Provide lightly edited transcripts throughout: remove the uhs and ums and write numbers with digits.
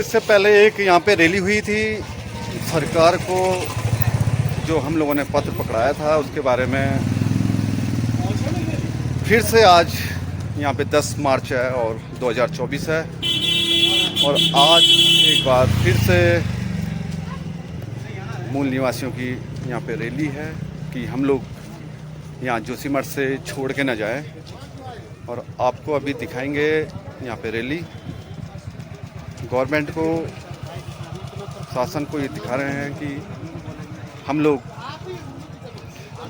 इससे पहले एक यहाँ पे रैली हुई थी, सरकार को जो हम लोगों ने पत्र पकड़ाया था उसके बारे में फिर से आज यहाँ पे 10 मार्च है और 2024 है और आज एक बार फिर से मूल निवासियों की यहाँ पे रैली है कि हम लोग यहाँ जोशीमठ से छोड़ के न जाएं। और आपको अभी दिखाएंगे यहाँ पे रैली। गवर्नमेंट को, शासन को ये दिखा रहे हैं कि हम लोग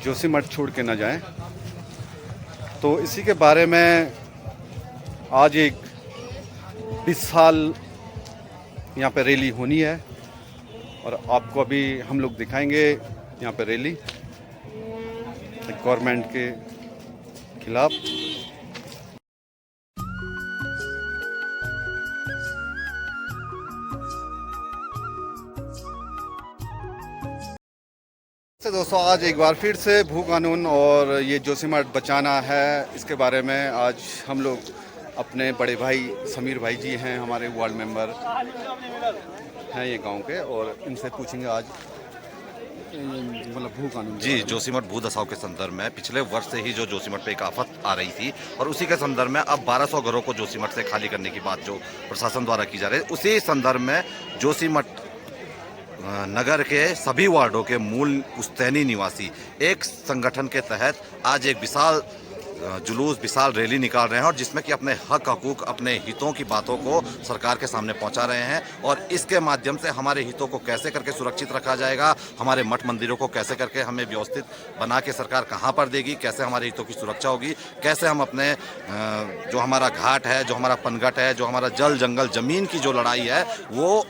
जोशीमठ छोड़ के न जाएं। तो इसी के बारे में आज एक विशाल यहाँ पे रैली होनी है और आपको अभी हम लोग दिखाएंगे यहाँ पे रैली गवर्नमेंट के खिलाफ। तो दोस्तों आज एक बार फिर से भू कानून और ये जोशीमठ बचाना है, इसके बारे में आज हम लोग अपने बड़े भाई समीर भाई जी हैं, हमारे वार्ड मेंबर हैं ये गांव के, और इनसे पूछेंगे आज मतलब भू कानून। जी, जोशीमठ भू दसाव के संदर्भ में पिछले वर्ष से ही जो जोशीमठ पे एक आफत आ रही थी और उसी के संदर्भ में अब 1200 घरों को जोशीमठ से खाली करने की बात जो प्रशासन द्वारा की जा रही है, उसी संदर्भ में जोशीमठ नगर के सभी वार्डों के मूल पुश्तैनी निवासी एक संगठन के तहत आज एक विशाल जुलूस, विशाल रैली निकाल रहे हैं और जिसमें कि अपने हक हकूक, अपने हितों की बातों को सरकार के सामने पहुंचा रहे हैं। और इसके माध्यम से हमारे हितों को कैसे करके सुरक्षित रखा जाएगा, हमारे मठ मंदिरों को कैसे करके हमें व्यवस्थित बना के सरकार कहां पर देगी, कैसे हमारे हितों की सुरक्षा होगी, कैसे हम अपने जो हमारा घाट है, जो हमारा पनघट है, जो हमारा जल जंगल जमीन की जो लड़ाई है वो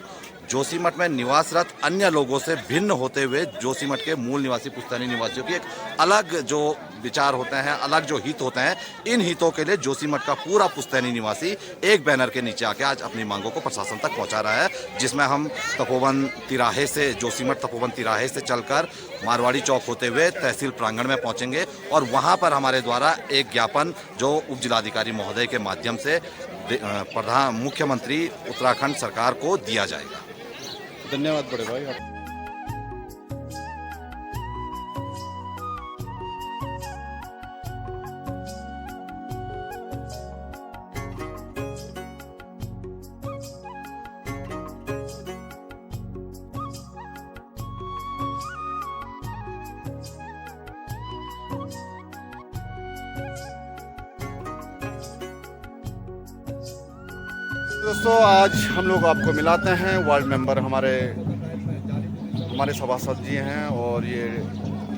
जोशीमठ में निवासरत अन्य लोगों से भिन्न होते हुए जोशीमठ के मूल निवासी पुश्तैनी निवासियों की एक अलग जो विचार होते हैं, अलग जो हित होते हैं, इन हितों के लिए जोशीमठ का पूरा पुश्तैनी निवासी एक बैनर के नीचे आके आज अपनी मांगों को प्रशासन तक पहुंचा रहा है, जिसमें हम तपोवन तिराहे से, जोशीमठ तपोवन तिराहे से चलकर मारवाड़ी चौक होते हुए तहसील प्रांगण में पहुंचेंगे और वहां पर हमारे द्वारा एक ज्ञापन जो उप जिलाधिकारी महोदय के माध्यम से मुख्यमंत्री उत्तराखंड सरकार को दिया जाएगा। धन्यवाद बड़े भाई। दोस्तों आज हम लोग आपको मिलाते हैं वार्ड मेंबर, हमारे सभासद जी हैं और ये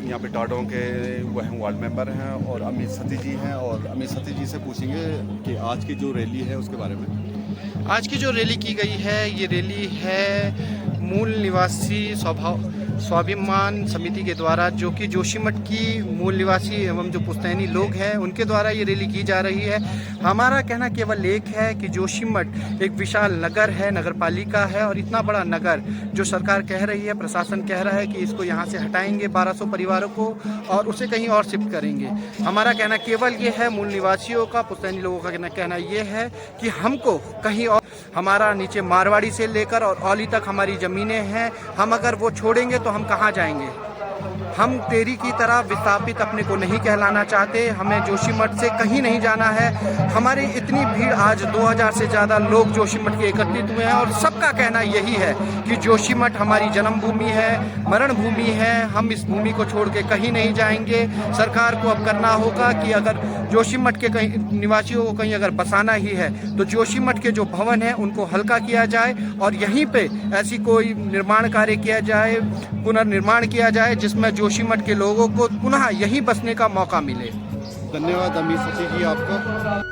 यहाँ पे टाडों के वह वार्ड मेंबर हैं और अमित सती जी हैं, और अमित सती जी से पूछेंगे कि आज की जो रैली है उसके बारे में। आज की जो रैली की गई है, ये रैली है मूल निवासी स्वाभिमान समिति के द्वारा, जो कि जोशीमठ की मूल निवासी एवं जो पुश्तैनी लोग हैं उनके द्वारा ये रैली की जा रही है। हमारा कहना केवल एक है कि जोशीमठ एक विशाल नगर है, नगर पालिका है, और इतना बड़ा नगर जो सरकार कह रही है, प्रशासन कह रहा है कि इसको यहाँ से हटाएंगे 1200 परिवारों को और उसे कहीं और शिफ्ट करेंगे। हमारा कहना केवल ये है, मूल निवासियों का, पुश्तैनी लोगों का कहना ये है कि हमको कहीं और, हमारा नीचे मारवाड़ी से लेकर और औली तक हमारी ज़मीनें हैं, हम अगर वो छोड़ेंगे तो हम कहाँ जाएंगे। हम तेरी की तरह विस्थापित अपने को नहीं कहलाना चाहते, हमें जोशीमठ से कहीं नहीं जाना है। हमारी इतनी भीड़, आज 2000 से ज़्यादा लोग जोशीमठ के एकत्रित हुए हैं और सबका कहना यही है कि जोशीमठ हमारी जन्मभूमि है, मरण भूमि है, हम इस भूमि को छोड़ के कहीं नहीं जाएंगे। सरकार को अब करना होगा कि अगर जोशीमठ के कहीं निवासियों को कहीं अगर बसाना ही है तो जोशीमठ के जो भवन हैं उनको हल्का किया जाए और यहीं पे ऐसी कोई निर्माण कार्य किया जाए, पुनर्निर्माण किया जाए, जिसमें जोशीमठ के लोगों को पुनः यहीं बसने का मौका मिले। धन्यवाद अमित सती जी आपका।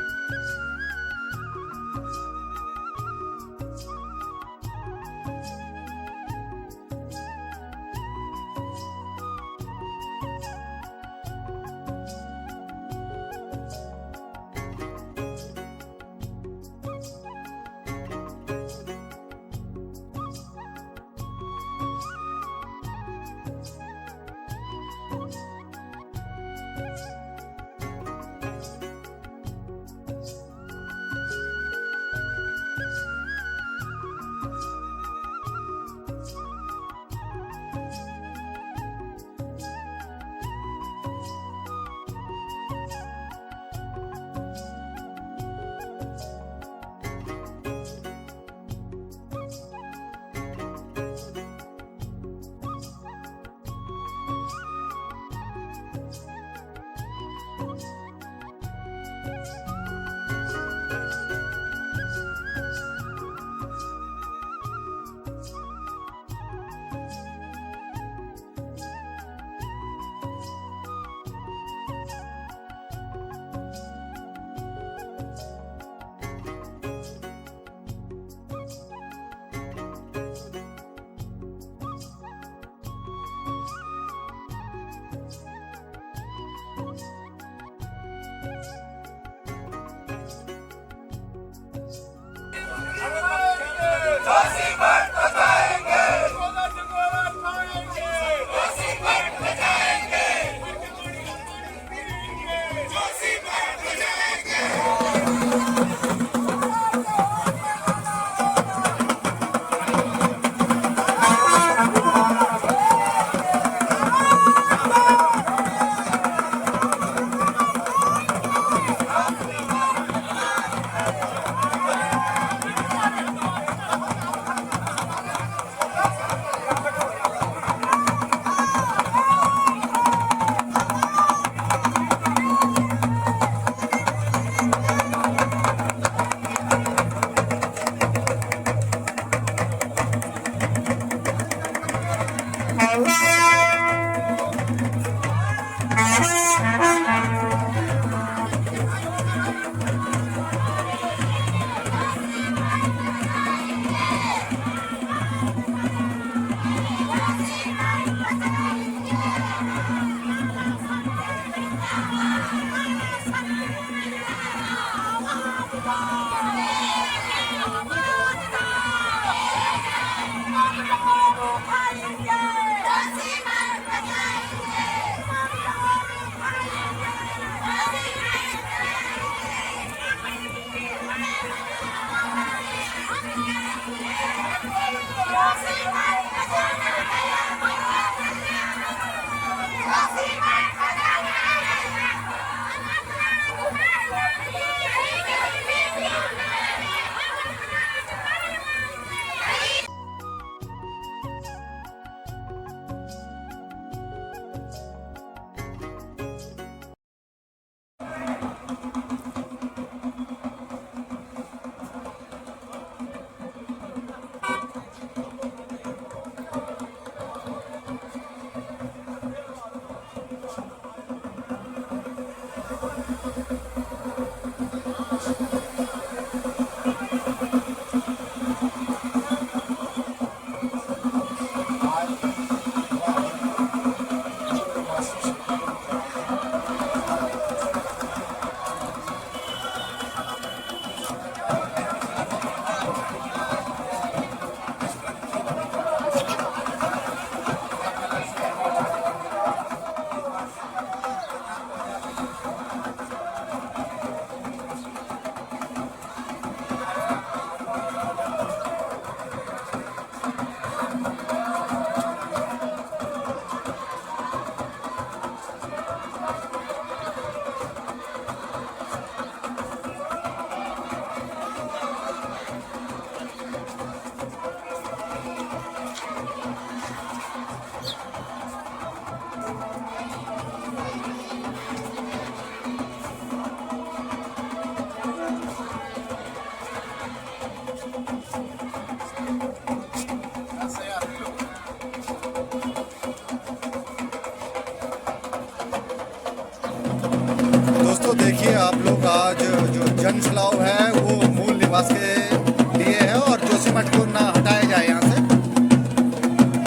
देखिए आप लोग, आज जो जन सलाव है वो मूल निवास के लिए है और जोशीमठ को ना हटाया जाए यहाँ से,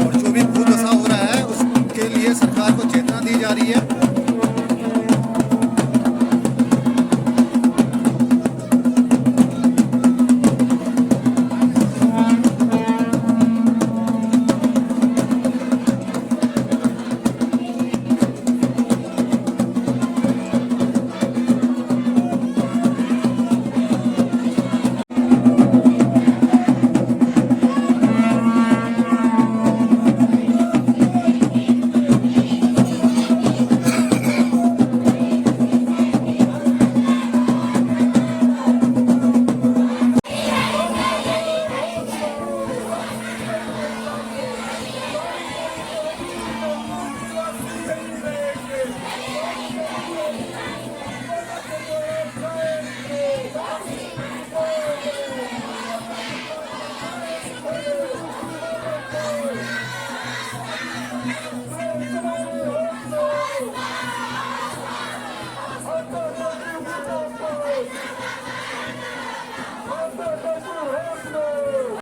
और जो भी भूदशा हो रहा है उसके लिए सरकार को चेतना दी जा रही है।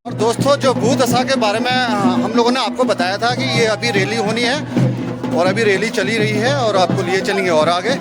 और दोस्तों, जो भूदशा के बारे में हम लोगों ने आपको बताया था कि ये अभी रैली होनी है और अभी रैली चली रही है और आपको लिए चलेंगे और आगे।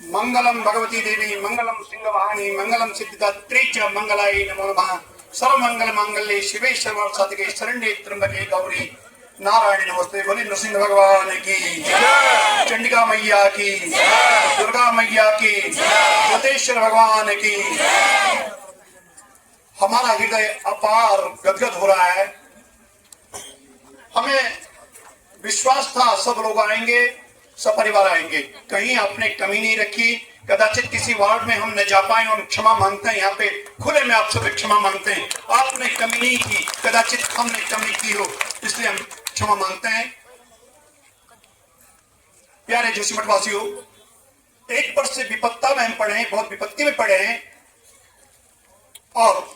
मंगलम भगवती देवी मंगलम सिंहवाहिनी मंगलम सिद्धिदात्री च मंगलाय नमो नमः। सर्वमंगल मांगल्ये शिवे सर्वार्थसाधिके शरण्ये त्र्यंबके गौरी नारायणी नमस्ते। बोले नृसिंह भगवान की जय, चंडिका मैया की जय, दुर्गा मैया की जय, भूतेश्वर भगवान की जय। हमारा हृदय अपार गदगद हो रहा है। हमें विश्वास था सब लोग आएंगे, सब परिवार आएंगे, कहीं आपने कमी नहीं रखी। कदाचित किसी वार्ड में हम न जा पाए, हम क्षमा मांगते हैं, यहाँ पे खुले में आप सबसे क्षमा मांगते हैं। आपने कमी नहीं की, कदाचित हमने कमी की हो, इसलिए हम क्षमा मांगते हैं। प्यारे जोशीमठ वासियों, एक वर्ष से विपत्ता में हम पड़े हैं, बहुत विपत्ति में पड़े हैं और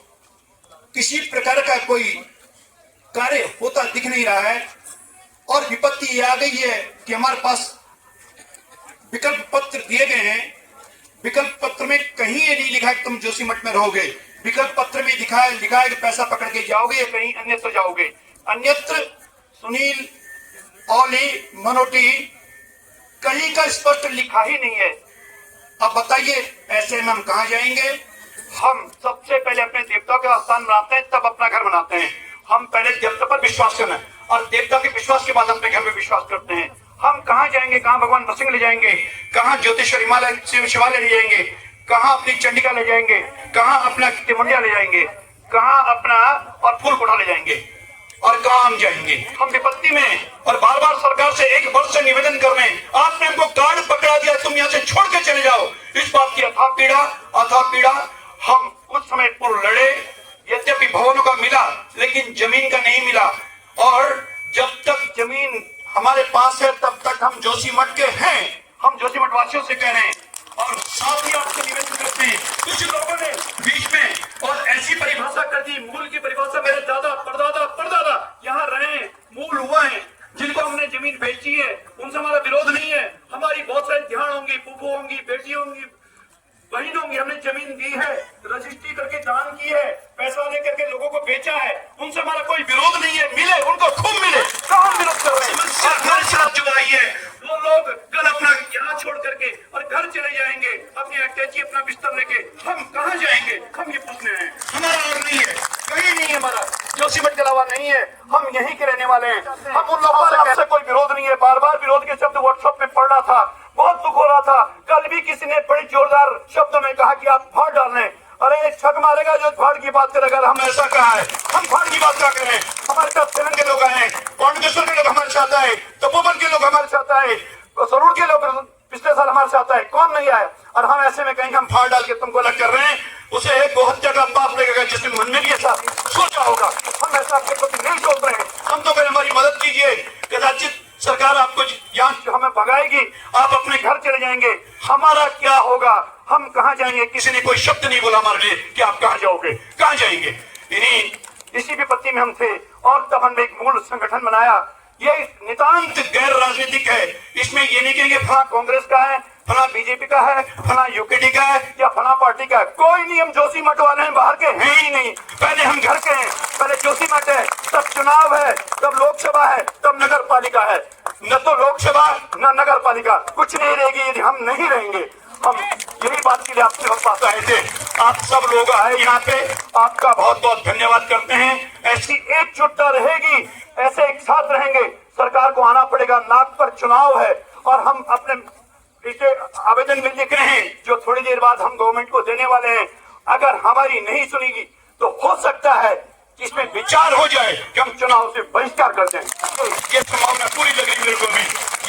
किसी प्रकार का कोई कार्य होता दिख नहीं रहा है। और विपत्ति ये आ गई है कि हमारे पास विकल्प पत्र दिए गए हैं। विकल्प पत्र में कहीं ये नहीं लिखा है कि तुम जोशीमठ में रहोगे। विकल्प पत्र में लिखा है कि पैसा पकड़ के जाओगे या कहीं अन्यत्र जाओगे। अन्यत्र सुनील, औली, मनोटी कहीं का स्पष्ट लिखा ही नहीं है। अब बताइए ऐसे में हम कहाँ जाएंगे? हम सबसे पहले अपने देवता का स्थान बनाते हैं, तब अपना घर बनाते हैं। हम पहले देवता पर विश्वास करना है और देवता के विश्वास के बाद अपने घर में विश्वास करते हैं। हम कहाँ जाएंगे? कहाँ भगवान नरसिंह ले जाएंगे? कहाँ ज्योतिश्वर हिमालय शिवालय ले जाएंगे? कहाँ अपनी चंडिका ले जाएंगे? कहाँ अपना तिमुंडिया ले जाएंगे? कहाँ अपना और फूलकोटा ले जाएंगे? और कहाँ हम जाएंगे? हम विपत्ति में और बार बार सरकार से एक वर्ष से निवेदन कर रहे हैं। आपने हमको कार्ड पकड़ा दिया, तुम यहाँ से छोड़ के चले जाओ। इस बात की अथाह पीड़ा हम उस समय पूर्व लड़े। यद्यपि भवनों का मिला लेकिन जमीन का नहीं मिला। और जब तक जमीन हमारे पास है तब तक हम जोशीमठ के हैं। हम जोशीमठ वासियों से कह रहे हैं और साथ ही आपसे निवेदन करते हैं। कुछ लोगों ने बीच में और ऐसी परिभाषा कर दी, मूल की परिभाषा, मेरे दादा परदादा यहाँ रहे, मूल हुआ है, जिनको हमने जमीन बेची है, उनसे हमारा विरोध नहीं है। हमारी बहुत सारी ध्यान होंगी, फूफू होंगी, बेटी होंगी, बहन होंगी, हमने जमीन दी है, रजिस्ट्री करके दान की है, पैसा लेकर के लोगों को बेचा है, उनसे हमारा कोई विरोध नहीं है। मिले उनको खूब मिले, कहाँ विरोध कर रहे हैं? जो आई है वो लोग कल अपना यहाँ छोड़ करके और घर चले जाएंगे अपनी अटैची अपना बिस्तर लेके। हम कहाँ जाएंगे? हम ये पूछने हैं। हमारा और नहीं है, कहीं नहीं है हमारा, जोशीमठ के अलावा नहीं है। हम यहीं के रहने वाले हैं। हम उन लोगों से कैसे कोई विरोध नहीं है। बार बार विरोध के शब्द व्हाट्सएप में पढ़ रहा था, बहुत दुख हो रहा था। कल भी किसी ने बड़े जोरदार शब्दों में कहा कि आप फाड़ डालने। अरे छक मारेगा जो फाड़ की बात करेगा। हम ऐसा कहा है, हम फाड़ की बात क्या करें? हमारे साथ सेलन के लोग आए, पांडुकेश्वर के लोग हमारे साथ आए, तपोवन के लोग हमारे साथ आए, सरूर के लोग पिछले साल हमारे साथ आए, कौन नहीं आया? और हम ऐसे में कहीं हम फाड़ डाल के तुमको अलग कर रहे हैं। उसे एक गोहत्या का पाप लगेगा जिसने मन में भी ऐसा सोचा होगा। हम ऐसा आपके प्रति नहीं सोच रहे हैं। हम तो पहले हमारी मदद कीजिए। कदाचित सरकार आपको यहाँ हमें भगाएगी, आप अपने घर चले जाएंगे, हमारा क्या होगा? हम कहाँ जाएंगे? किसी ने कोई शब्द नहीं बोला हमारे लिए कि आप कहाँ जाओगे, कहाँ जाएंगे। इसी विपत्ति में हम थे और तब हमने एक मूल संगठन बनाया। ये नितांत गैर राजनीतिक है। इसमें ये नहीं कहेंगे फला कांग्रेस का है, फला बीजेपी का है, फला यूकेडी का है या फला पार्टी का है। कोई नहीं, हम जोशीमठ वाले हैं, बाहर के हैं ही नहीं। पहले हम घर के हैं, पहले जोशीमठ है, तब चुनाव है, तब लोकसभा है, तब नगर पालिका है। न तो लोकसभा न नगर पालिका, कुछ नहीं रहेगी यदि हम नहीं रहेंगे। हम यही बात के लिए आपके पास आए थे। आप सब लोग आए यहाँ पे, आपका बहुत बहुत धन्यवाद करते हैं। ऐसी एकजुटता रहेगी, ऐसे एक साथ रहेंगे। सरकार को आना पड़ेगा, नाक पर चुनाव है और हम अपने इसे आवेदन में लिख रहे हैं जो थोड़ी देर बाद हम गवर्नमेंट को देने वाले हैं। अगर हमारी नहीं सुनेगी तो हो सकता है कि इसमें विचार हो जाए कि हम चुनाव से बहिष्कार कर दें। तो ये संभावना पूरी लग रही मेरे को भी,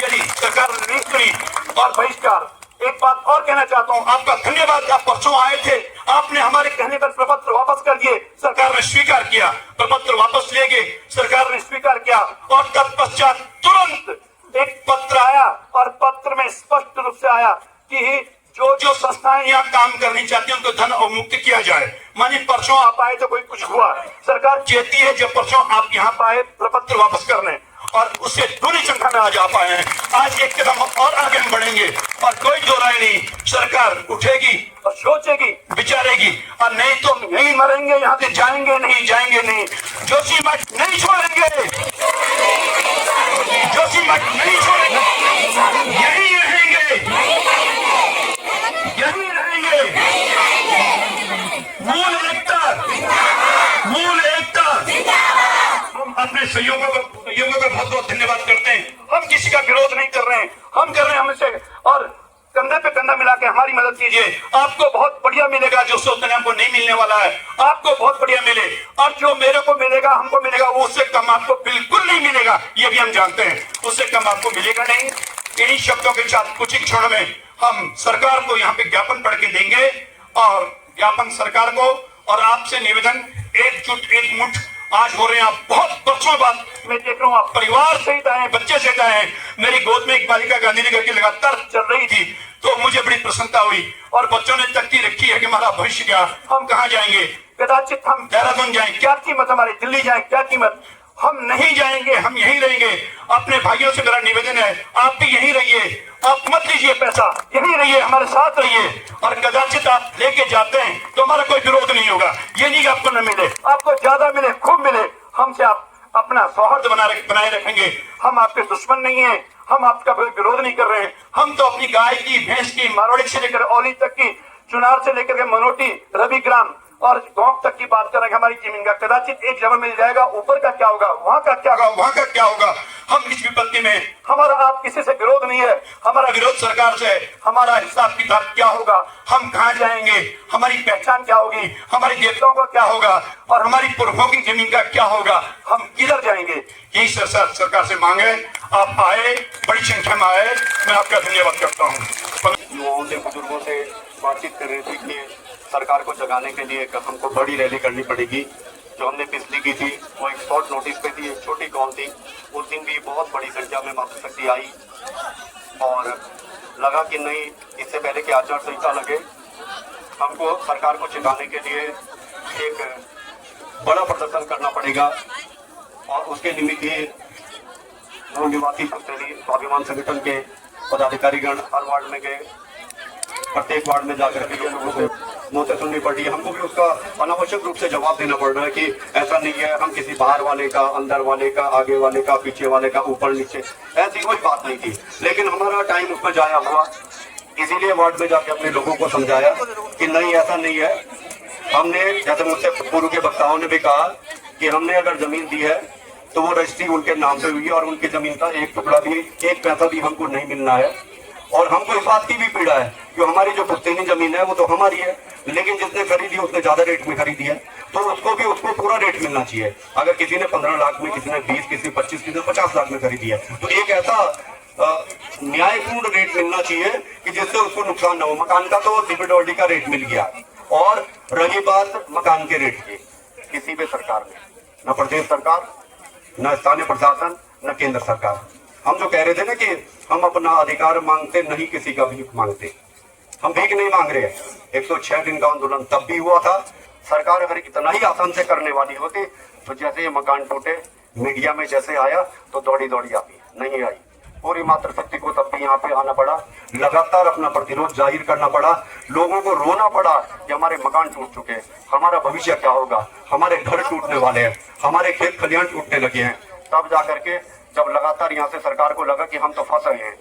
यदि सरकार नहीं सुनी और बहिष्कार। एक बात और कहना चाहता हूँ, आपका धन्यवाद। आप परसों आए थे, आपने हमारे कहने पर प्रपत्र वापस कर दिए, सरकार ने स्वीकार किया। प्रपत्र वापस ले गए, सरकार ने स्वीकार किया और तत्पश्चात तुरंत एक पत्र आया और पत्र में स्पष्ट रूप से आया कि जो संस्थाएं यहाँ काम करनी चाहती हैं उनको धन अवमुक्त किया जाए। मानी परसों आप आए तो कोई कुछ हुआ, सरकार कहती है जब परसों आप यहाँ पाए प्रपत्र वापस करने और उससे दूरी संख्या में आज आप आए हैं। आज एक कदम और आगे हम बढ़ेंगे और कोई दो राय नहीं, सरकार उठेगी और सोचेगी, विचारेगी और नहीं तो नहीं मरेंगे, यहाँ से जाएंगे नहीं। जोशीमठ नहीं छोड़ेंगे, जोशीमठ नहीं छोड़ेंगे, यही रहेंगे। हम अपने सहयोगों का बहुत बहुत धन्यवाद करते हैं। हम किसी का विरोध नहीं कर रहे हैं, हम कर रहे हैं हमेशा। और कंधे पे कंधा मिला के हमारी मदद कीजिए। आपको बहुत बढ़िया मिलेगा जो सोचते हैं हमको नहीं मिलने वाला है, आपको बहुत बढ़िया मिले। और जो मेरे को मिलेगा, हमको मिलेगा, वो उससे कम आपको बिल्कुल नहीं मिलेगा, ये भी हम जानते हैं। उससे कम आपको मिलेगा नहीं। इन्हीं शब्दों के साथ कुछ ही क्षणों में हम सरकार को यहाँ पे ज्ञापन पढ़ के देंगे और ज्ञापन सरकार को और आपसे निवेदन, एकजुट एक मुठ आज हो रहे हैं। आप बहुत वर्षों बाद मैं देख रहा हूँ, आप परिवार सहित आए, बच्चे सहित आए। मेरी गोद में एक बालिका गांधीनगर की लगातार चल रही थी, तो मुझे बड़ी प्रसन्नता हुई। और बच्चों ने तकती रखी है कि हमारा भविष्य क्या, हम कहाँ जाएंगे। कदाचित हम देहरादून जाएं, क्या कीमत हमारी, दिल्ली जाएं, क्या कीमत, हम नहीं जाएंगे, हम यहीं रहेंगे। अपने भाइयों से मेरा निवेदन है, आप भी यहीं रहिए, आप मत लीजिए पैसा, यहीं रहिए, हमारे साथ रहिए। और कदाचित आप लेके जाते हैं तो हमारा कोई विरोध नहीं होगा। ये नहीं कि आपको न मिले, आपको ज्यादा मिले, खूब मिले, हमसे आप अपना सौहार्द बनाए रखेंगे। हम आपके दुश्मन नहीं है, हम आपका विरोध नहीं कर रहे हैं। हम तो अपनी गाय की, भैंस की, मारवाड़ी से लेकर औली तक की, चुनार से लेकर के मनोटी, रविग्राम और गांव तक की बात करेंगे। हमारी जमीन का कदाचित एक जगह मिल जाएगा, ऊपर का क्या होगा, वहां का क्या होगा, वहां का क्या होगा। हम इस विपत्ति में, हमारा आप किसी से विरोध नहीं है, हमारा विरोध सरकार से। हमारा हिसाब किताब क्या होगा, हम कहाँ जाएंगे, हमारी पहचान क्या होगी, हमारे देवताओं का क्या होगा और हमारी पुरखों की जमीन का क्या होगा, हम किधर जाएंगे। यही सरकार से मांगे। आप आए, बड़ी संख्या में आए, मैं आपका धन्यवाद करता हूँ। युवाओं से, बुजुर्गों से बातचीत कर रही थी कि सरकार को जगाने के लिए हमको बड़ी रैली करनी पड़ेगी। जो हमने पिछली की थी वो एक शॉर्ट नोटिस पे थी, एक छोटी कॉल थी। उस दिन भी बहुत बड़ी संख्या में मातृशक्ति आई और लगा कि नहीं, इससे पहले कि आचार संहिता लगे, हमको सरकार को जगाने के लिए एक बड़ा प्रदर्शन करना पड़ेगा। और उसके निमित्त ही मूल निवासी पुश्तैनी स्वाभिमान संगठन के पदाधिकारीगण हर वार्ड में गए, प्रत्येक वार्ड में जाकर के लोगों से मुंह से सुननी पड़ी। हमको भी उसका अनावश्यक रूप से जवाब देना पड़ रहा है कि ऐसा नहीं है, हम किसी बाहर वाले का, अंदर वाले का, आगे वाले का, पीछे वाले का, ऊपर नीचे, ऐसी कोई बात नहीं थी। लेकिन हमारा टाइम उसमें जाया हुआ, इसीलिए वार्ड में जाकर अपने लोगों को समझाया कि नहीं, ऐसा नहीं है। हमने, जैसे मुझसे पूर्व के वक्ताओं ने भी कहा कि हमने अगर जमीन दी है तो वो रजिस्ट्री उनके नाम पे हुई है और उनकी जमीन का एक टुकड़ा भी, एक पैसा भी हमको नहीं मिलना है। और हमको इस बात की भी पीड़ा है कि हमारी जो पुश्तैनी जमीन है वो तो हमारी है, लेकिन जिसने खरीदी उसने ज्यादा रेट में खरीदी है, तो उसको पूरा रेट मिलना चाहिए। अगर किसी ने 15 लाख में, किसी ने 20, किसी 25, किसी ने 50 लाख में खरीदी है, तो एक ऐसा न्यायपूर्ण रेट मिलना चाहिए कि जिससे उसको नुकसान न हो। मकान का तो डिविडेंड का रेट मिल गया। और रही बात मकान के रेट की, किसी भी सरकार में, न प्रदेश सरकार, न स्थानीय प्रशासन, न केंद्र सरकार, हम जो कह रहे थे ना कि हम अपना अधिकार मांगते नहीं, किसी का भीख मांगते, हम भीख नहीं मांग रहे हैं। 106 दिन का आंदोलन तब भी हुआ था। सरकार अगर इतना ही आसान से करने वाली होती तो जैसे ये मकान टूटे, मीडिया में जैसे आया तो दौड़ी दौड़ी आती, नहीं आई। पूरी मातृशक्ति को तब भी यहाँ पे आना पड़ा, लगातार अपना प्रतिरोध जाहिर करना पड़ा, लोगों को रोना पड़ा कि हमारे मकान टूट चुके हैं, हमारा भविष्य क्या होगा, हमारे घर टूटने वाले हैं, हमारे खेत खलियान टूटने लगे हैं। तब जाकर के जब लगातार यहाँ से सरकार को लगा कि हम तो फंस गए हैं,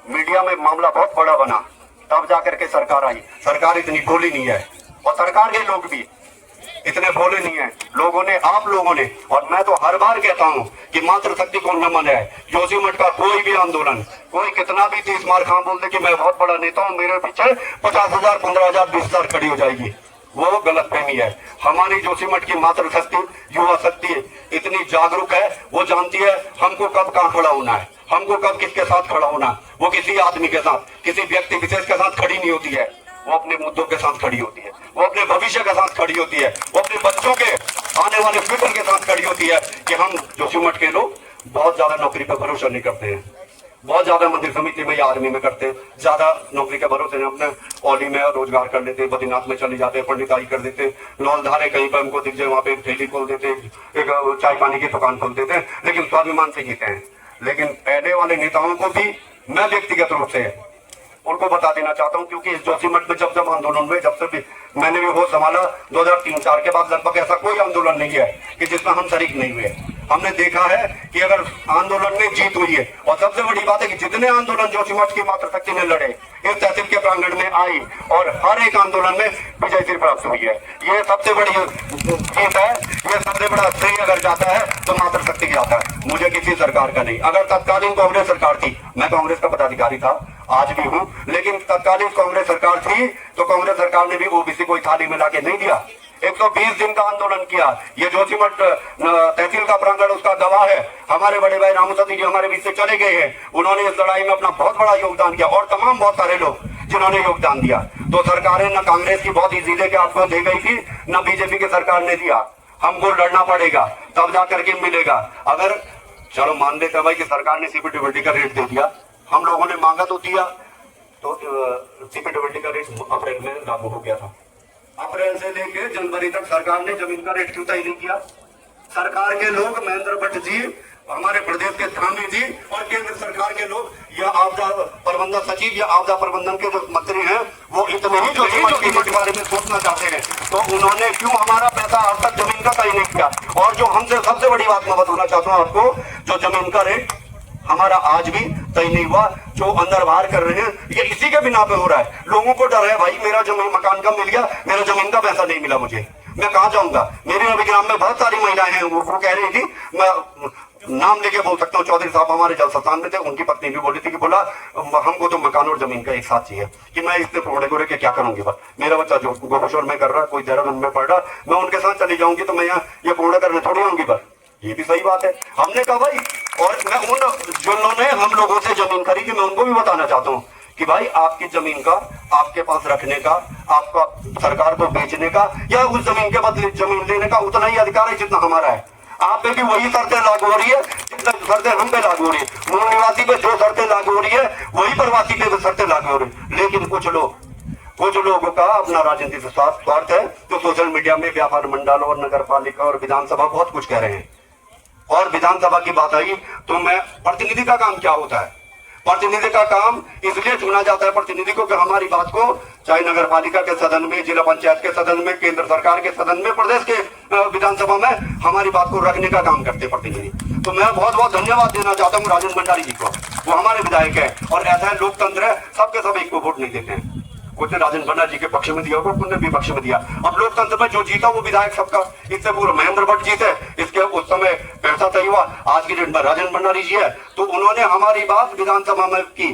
मीडिया में मामला बहुत बड़ा बना, तब जाकर के सरकार आई। सरकार इतनी भोली नहीं है और सरकार के लोग भी इतने भोले नहीं है। लोगों ने, आप लोगों ने, और मैं तो हर बार कहता हूं कि मातृशक्ति को नमन है। जोशीमठ का कोई भी आंदोलन, कोई कितना भी 30 मार खां बोल दे कि मैं बहुत बड़ा नेता हूं, मेरे पीछे 50,000, 15,000, 20,000 खड़ी हो जाएगी, वो गलत फहमी है। हमारी जोशीमठ की मातृशक्ति, युवा शक्ति इतनी जागरूक है, वो जानती है हमको कब कहाँ खड़ा होना है, हमको कब किसके साथ खड़ा होना है। वो किसी आदमी के साथ, किसी व्यक्ति विशेष के साथ खड़ी नहीं होती है, वो अपने मुद्दों के साथ खड़ी होती है, वो अपने भविष्य के साथ खड़ी होती है, वो अपने बच्चों के आने वाले फ्यूचर के साथ खड़ी होती है। कि हम जोशीमठ के लोग बहुत ज्यादा नौकरी पर भरोसा नहीं करते हैं, बहुत ज्यादा मंदिर समिति में या आर्मी में करते हैं, ज्यादा नौकरी के भरोसे अपने औली में रोजगार कर लेते, बद्रीनाथ में चले जाते, पंडिताई कर देते, लौलधारे कहीं पर हमको दिख जाए वहां पे एक ठेली खोल देते, एक चाय पानी की दुकान खोल देते, लेकिन स्वाभिमान से जीते हैं। लेकिन पहले वाले नेताओं को भी मैं व्यक्तिगत रूप से उनको बता देना चाहता हूं, क्योंकि इस जोशीमठ में जब आंदोलन हुए, जब से भी मैंने भी होश संभाला 2003-04 के बाद, लगभग ऐसा कोई आंदोलन नहीं है कि जिसमें हम शरीक नहीं हुए। हमने देखा है कि अगर आंदोलन में जीत हुई है, और सबसे बड़ी बात है कि जितने आंदोलन जोशीमठ की मातृशक्ति ने लड़े, इस तहसील के प्रांगण में आई और हर एक आंदोलन में विजय सिर प्राप्त हुई है। ये सबसे बड़ी जीत है, ये सबसे बड़ा श्रेय अगर जाता है तो मातृशक्ति जाता है, मुझे किसी सरकार का नहीं। अगर तत्कालीन कांग्रेस सरकार थी, मैं कांग्रेस का पदाधिकारी था, आज भी हूँ। लेकिन तत्कालीन कांग्रेस सरकार थी तो कांग्रेस सरकार ने भी ओबीसी को थाली में लाके नहीं दिया। 120 दिन का आंदोलन किया। ये जोशीमठ तहसील का प्रांगण उसका गवाह है। हमारे बड़े भाई रामू सती जी हमारे बीच से चले गए हैं, उन्होंने इस लड़ाई में अपना बहुत बड़ा योगदान किया और तमाम बहुत सारे लोग जिन्होंने योगदान दिया। तो सरकारें न कांग्रेस की बहुत इजी लेके आपको दे गई थी, न बीजेपी की सरकार ने दिया। हमको लड़ना पड़ेगा तब जा करके मिलेगा। अगर चलो मान लेते भाई कि सरकार ने सीपीडब्ल्यूडी का रेट दे दिया, हम लोगों ने मांगा तो दिया, तो सीपीडब्ल्यूडी का रेट अप्रैल में लागू हो गया था। अप्रैल से लेके जनवरी तक सरकार ने जमीन का रेट क्यों तय नहीं किया? सरकार के लोग महेंद्र भट्ट जी, हमारे प्रदेश के धामी जी और केंद्र सरकार के लोग या आपदा प्रबंधन सचिव या आपदा प्रबंधन के जो मंत्री हैं वो इतने ही जोशीमठ के बारे में सोचना चाहते हैं, तो उन्होंने क्यों हमारा पैसा आज तक जमीन का तय नहीं किया? और जो हमसे सबसे बड़ी बात मैं बताना चाहता हूँ आपको, जो जमीन का रेट हमारा आज भी तय नहीं हुआ, जो अंदर बाहर कर रहे हैं ये इसी के बिना पे हो रहा है। लोगों को डर है भाई मेरा जमीन मकान का मिल गया, मेरा जमीन का पैसा नहीं मिला, मुझे मैं कहाँ जाऊंगा? मेरे नवीग्राम में बहुत सारी महिलाएं हैं, वो कह रही थी, मैं नाम लेके बोल सकता हूँ, चौधरी साहब हमारे जल स्थान में थे, उनकी पत्नी भी बोली थी कि बोला हमको तो मकान और जमीन का एक साथ चाहिए कि मैं इससे फोड़े गोड़े के क्या करूंगी। बस मेरा बच्चा जो गोपेश्वर में कर रहा, कोई देहरादून में पढ़ रहा, मैं उनके साथ चली जाऊंगी तो मैं यहाँ ये फोड़े करने थोड़ी आऊंगी। बस ये भी सही बात है। हमने कहा भाई, और मैं उन जिन्होंने हम लोगों से जमीन खरीदी मैं उनको भी बताना चाहता हूँ कि भाई आपकी जमीन का आपके पास रखने का, आपका सरकार को बेचने का या उस जमीन के बदले जमीन लेने का उतना ही अधिकार है जितना हमारा है। आप पे भी वही शर्तें लागू हो रही है जितना शर्तें हम पे लागू हो रही है। मूल निवासी पे जो शर्तें लागू हो रही है वही प्रवासी पे भी शर्तें लागू हो रही है। लेकिन कुछ लोगों का अपना राजनीतिक स्वार्थ है, तो सोशल मीडिया में व्यापार मंडल और नगर पालिका और विधानसभा बहुत कुछ कह रहे हैं। और विधानसभा की बात आई तो मैं प्रतिनिधि का काम क्या होता है? प्रतिनिधि का काम इसलिए चुना जाता है प्रतिनिधि को कि हमारी बात को चाहे नगर पालिका के सदन में, जिला पंचायत के सदन में, केंद्र सरकार के सदन में, प्रदेश के विधानसभा में हमारी बात को रखने का काम करते प्रतिनिधि। तो मैं बहुत बहुत धन्यवाद देना चाहता हूँ राजेंद्र भंडारी जी को, वो हमारे विधायक है और ऐसा है लोकतंत्र है, सबके सब एक को वोट नहीं देते हैं। कुछ ने राजेंद्र भंडारी जी के पक्ष में दिया, कुछ ने विपक्ष में दिया। अब लोकतंत्र में जो जीता वो विधायक सबका। इससे पूर्व महेंद्र भट्ट जी थे, इसके उस समय पैसा तय हुआ। आज की डेट में राजेंद्र भंडारी जी है, तो उन्होंने हमारी बात विधानसभा में की।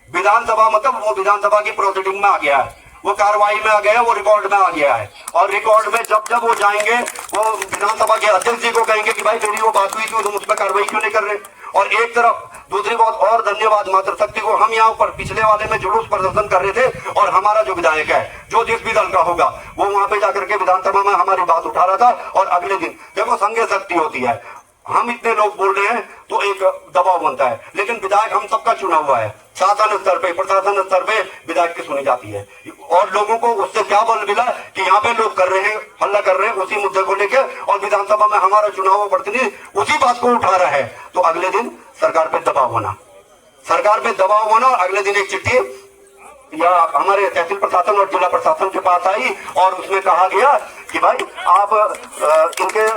विधानसभा मतलब वो विधानसभा की प्रोसीडिंग में आ गया है, वो कार्रवाई में आ गया है, वो रिकॉर्ड में आ गया है। और रिकॉर्ड में जब जब वो जाएंगे वो विधानसभा के अध्यक्ष जी को कहेंगे कि भाई मेरी वो बात हुई थी, तुम उस पर कार्रवाई क्यों नहीं कर रहे? और एक तरफ दूसरी बात और धन्यवाद मातृशक्ति को, हम यहाँ पर पिछले वाले में जुलूस प्रदर्शन कर रहे थे और हमारा जो विधायक है जो जिस भी दल का होगा वो वहां पे जाकर के विधानसभा में हमारी बात उठा रहा था। और अगले दिन देखो संघीय शक्ति होती है, हम इतने लोग बोल रहे हैं तो एक दबाव बनता है, लेकिन विधायक हम सबका चुना हुआ है। शासन स्तर पे, प्रशासन स्तर पे विधायक की सुनी जाती है। और लोगों को उससे क्या बल मिला कि यहाँ पे लोग कर रहे हैं, हल्ला कर रहे हैं उसी मुद्दे को लेकर, और विधानसभा में हमारा चुनाव प्रतिनिधि उसी बात को उठा रहा है। तो अगले दिन सरकार पे दबाव बना, सरकार पे दबाव बना और अगले दिन एक चिट्ठी या हमारे तहसील प्रशासन और जिला प्रशासन के पास आई और उसमें कहा गया कि भाई आप इनके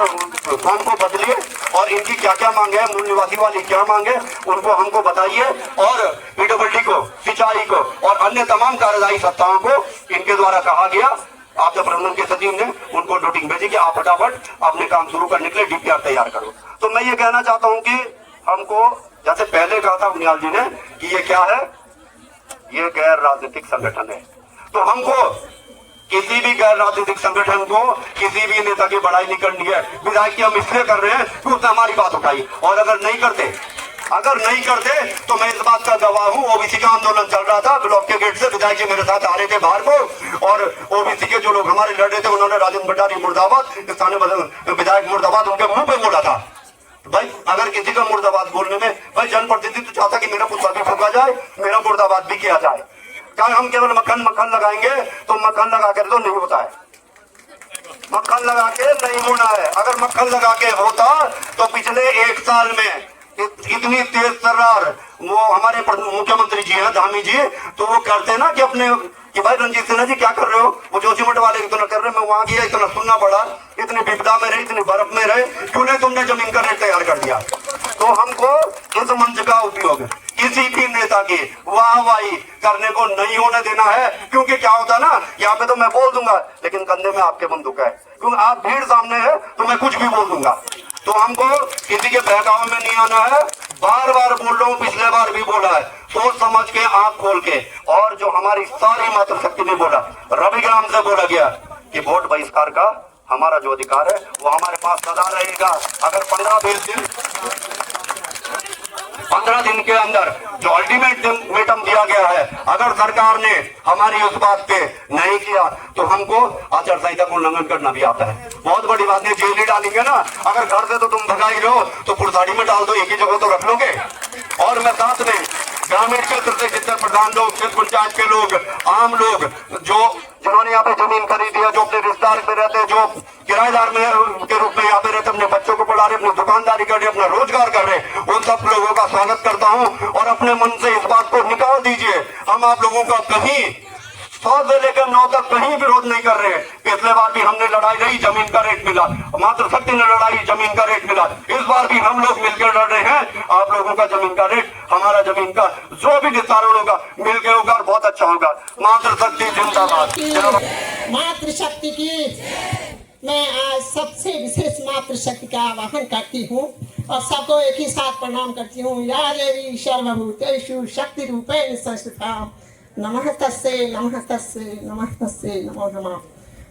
फॉर्म को बदलिए और इनकी क्या क्या मांगे है, मूल निवासी वाली क्या मांगे उनको हमको बताइए, और पीडब्ल्यूडी को, सिंचाई को और अन्य तमाम कार्यदायी सत्ताओं को इनके द्वारा कहा गया। आपदा प्रबंधन के सचिव ने उनको नोटिंग भेजी कि आप फटाफट अपने काम शुरू करने के लिए डीपीआर तैयार करो। तो मैं ये कहना चाहता हूँ कि हमको, जैसे पहले कहा था उनियाल जी ने कि ये क्या है, ये गैर राजनीतिक संगठन है, तो हमको किसी भी गैर राजनीतिक संगठन को, किसी भी नेता की बड़ाई नहीं करनी है। विधायक की हम इसलिए कर रहे हैं कि उसने हमारी बात उठाई, और अगर नहीं करते तो मैं इस बात का गवाह हूँ। ओबीसी का आंदोलन चल रहा था ब्लॉक के गेट से, विधायक जी मेरे साथ आ रहे थे बाहर को, और ओबीसी के जो लोग हमारे लड़ रहे थे उन्होंने राजेंद्र भंडारी मुर्दाबाद, स्थानीय विधायक मुर्दाबाद उनके मुंह पे बोला था। भाई अगर किसी का मुर्दाबाद बोलने में, भाई जनप्रतिनिधि तो चाहता कि मेरा पुतला भी फूका जाए, मेरा मुर्दाबाद भी किया जाए। क्या हम केवल मक्खन लगाएंगे? तो मक्खन लगा कर तो नहीं होता है, मक्खन लगा के नहीं होना है। अगर मक्खन लगा के होता तो पिछले 1 साल में इतनी तेज तर्रार वो हमारे मुख्यमंत्री जी हैं धामी जी, तो वो करते ना कि अपने कि भाई रंजीत सिन्हा जी क्या कर रहे हो, वो जोशीमठ वाले इतना कर रहे, मैं वहां गया इतना सुनना पड़ा, इतनी विपदा में रहे, इतनी बर्फ में रहे, क्यों नहीं तुमने जमीन का रेट तैयार कर दिया? तो हमको इस मंच का उपयोग किसी भी नेता की वाहवाही करने को नहीं होने देना है, क्योंकि क्या होता ना, यहाँ पे तो मैं बोल दूंगा लेकिन कंधे में आपके बंदूक है, क्योंकि आप भीड़ सामने है तो मैं कुछ भी बोल दूंगा। तो हमको किसी के बहकावे में नहीं आना है बार बार बोल रहा हूँ, पिछले बार भी बोला है, सोच समझ के आंख खोल के। और जो हमारी सारी मातृशक्ति ने बोला, रविग्राम से बोला गया कि वोट बहिष्कार का हमारा जो अधिकार है वो हमारे पास सदा रहेगा। अगर 15 दिन के अंदर जो अल्टीमेटम दिया गया है, अगर सरकार ने हमारी उस बात पे नहीं किया तो हमको आचार संहिता का उल्लंघन करना भी आता है। बहुत बड़ी बात नहीं, जेल नहीं डालेंगे ना। अगर घर से तो तुम भगाई लो तो पुरसाड़ी में डाल दो, एक ही जगह तो रख लोगे। और मैं साथ में ग्रामीण क्षेत्र से जितने प्रधान लोग, क्षेत्र पंचायत के लोग, आम लोग जिन्होंने यहाँ पे जमीन खरीदी है, जो अपने रिश्तेदार पे रहते हैं, जो किराएदार में के रूप में यहाँ पे रहते, अपने बच्चों को पढ़ा रहे, अपनी दुकानदारी कर रहे, अपना रोजगार कर रहे, उन सब लोगों का स्वागत करता हूँ। और अपने मन से इस बात को निकाल दीजिए, हम आप लोगों का कहीं 100 से लेकर 9 तक कहीं विरोध नहीं कर रहे। पिछले बार भी हमने लड़ाई लड़ी, जमीन का रेट मिला, मातृशक्ति ने लड़ाई, जमीन का रेट मिला। इस बार भी हम लोग मिलकर लड़ रहे हैं। आप लोगों का जमीन का रेट, हमारा जमीन का जो भी निस्तारण होगा मिलकर होगा और बहुत अच्छा होगा। मातृशक्ति जिंदाबाद। मातृशक्ति की मैं आज सबसे विशेष मातृशक्ति का आवाहन करती हूँ और सबको एक ही साथ प्रणाम करती हूँ। या देवी सर्वभूतेषु शक्ति रूपेण संस्थिता, नमः तस्यै नमः तस्यै नमः तस्यै नमो नमः।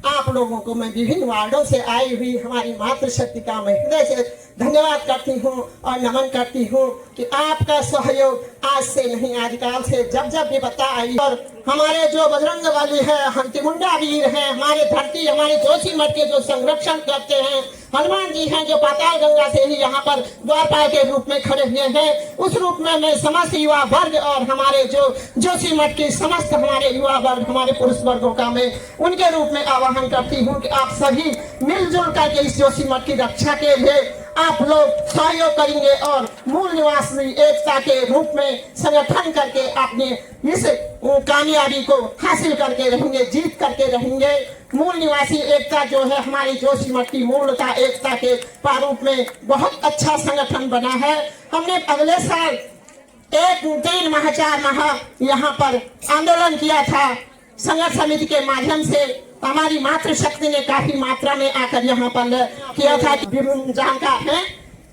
आप लोगों को मैं विभिन्न वार्डों से आई हुई हमारी मातृशक्ति का मैं हृदय से धन्यवाद करती हूँ और नमन करती हूँ कि आपका सहयोग आज से नहीं, आदिकाल से जब जब भी बता आई। और हमारे जो बजरंग बली है, हंतिमुंडा वीर है, हमारे धरती, हमारे जोशीमठ के जो संरक्षण करते हैं, हनुमान जी हैं जो पाताल गंगा से ही यहाँ पर द्वारपाल के रूप में खड़े हुए हैं। उस रूप में मैं समस्त युवा वर्ग और हमारे जो जोशीमठ के समस्त हमारे युवा वर्ग, हमारे पुरुष वर्गों का मैं उनके रूप में आवाहन करती हूँ कि आप सभी मिलजुल करके इस जोशीमठ की रक्षा के लिए आप लोग सहयोग करेंगे और मूल निवासी एकता के रूप में संगठन करके अपने इस कामयाबी को हासिल करके रहेंगे, जीत करके रहेंगे। मूल निवासी एकता जो है हमारी जोशीमठ की मूलता एकता के प्रारूप में बहुत अच्छा संगठन बना है। हमने अगले साल 3 माह 4 माह यहाँ पर आंदोलन किया था संघर्ष समिति के माध्यम से। हमारी मातृशक्ति ने काफी मात्रा में आकर यहाँ पर किया था। जानकार है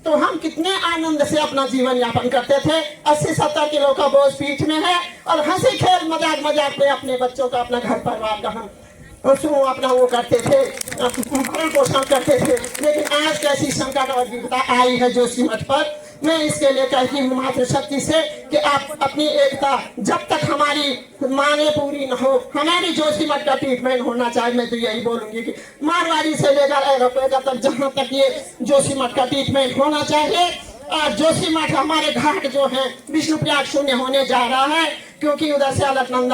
तो हम कितने आनंद से अपना जीवन यापन करते थे। 80-70 किलो का बोझ पीठ में है और हंसी खेल मजाक में अपने बच्चों का, अपना घर परिवार का हम उसको अपना वो करते थे, पोषण करते थे। लेकिन आज कैसी संकट और विपदा आई है जोशीमठ पर। मैं इसके लिए कहती हूँ मातृशक्ति से कि आप अपनी एकता, जब तक हमारी मांगे पूरी न हो, हमारी जोशीमठ का ट्रीटमेंट होना चाहिए। मैं तो यही बोलूंगी कि मारवाड़ी से लेकर रुपये तक जहाँ तक ये जोशीमठ का ट्रीटमेंट होना चाहिए। और जोशीमठ हमारे घाट जो है विष्णुप्रयाग शून्य होने जा रहा है, क्योंकि उधर से अलकनंदा